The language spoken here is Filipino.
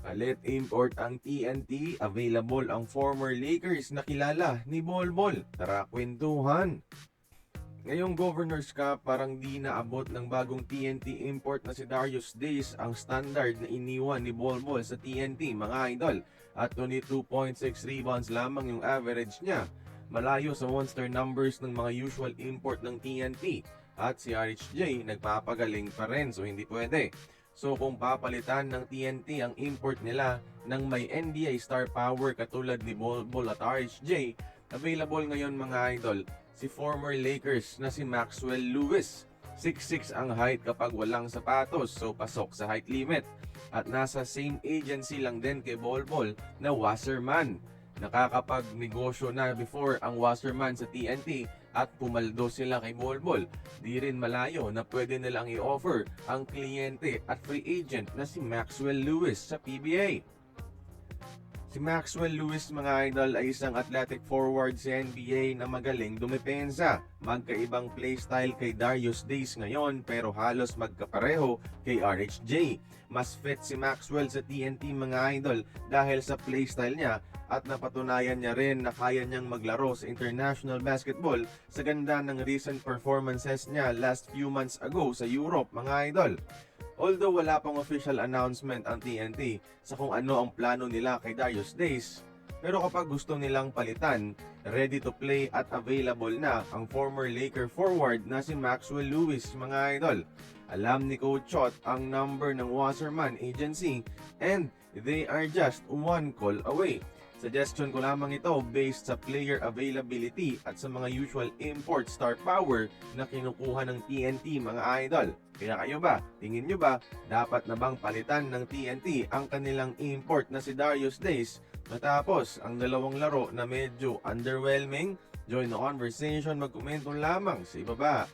Palit import ang TNT, available ang former Lakers na kilala ni Bolbol. Tara kwentuhan! Ngayong Governors Cup, parang di naabot ng bagong TNT import na si Darius Days ang standard na iniwan ni Bolbol sa TNT, mga idol. At 22.6 rebounds lamang yung average niya. Malayo sa monster numbers ng mga usual import ng TNT. At si RHJ nagpapagaling pa rin, so hindi pwede. So kung papalitan ng TNT ang import nila ng may NBA star power katulad ni Bolbol at RHJ, available ngayon mga idol si former Lakers na si Maxwell Lewis. 6'6 ang height kapag walang sapatos, so pasok sa height limit. At nasa same agency lang din kay Bolbol na Wasserman. Nakakapagnegosyo na before ang Wasserman sa TNT at pumaldo sila kay Bolbol. Di rin malayo na pwede nilang i-offer ang kliyente at free agent na si Maxwell Lewis sa PBA. Si Maxwell Lewis mga idol ay isang athletic forward sa NBA na magaling dumepensa. Magkaibang playstyle kay Darius Days ngayon pero halos magkapareho kay RHJ. Mas fit si Maxwell sa TNT mga idol dahil sa playstyle niya at napatunayan niya rin na kaya niyang maglaro sa international basketball sa ganda ng recent performances niya last few months ago sa Europe mga idol. Although wala pang official announcement ang TNT sa kung ano ang plano nila kay Darius Days, pero kapag gusto nilang palitan, ready to play at available na ang former Laker forward na si Maxwell Lewis mga idol. Alam ni Coach Chot ang number ng Wasserman Agency and they are just one call away. Suggestion ko lamang ito based sa player availability at sa mga usual import star power na kinukuha ng TNT mga idol. Kaya kayo ba, tingin nyo ba, dapat na bang palitan ng TNT ang kanilang import na si Darius Days matapos ang dalawang laro na medyo underwhelming? Join the conversation, magkomento lamang sa ibaba.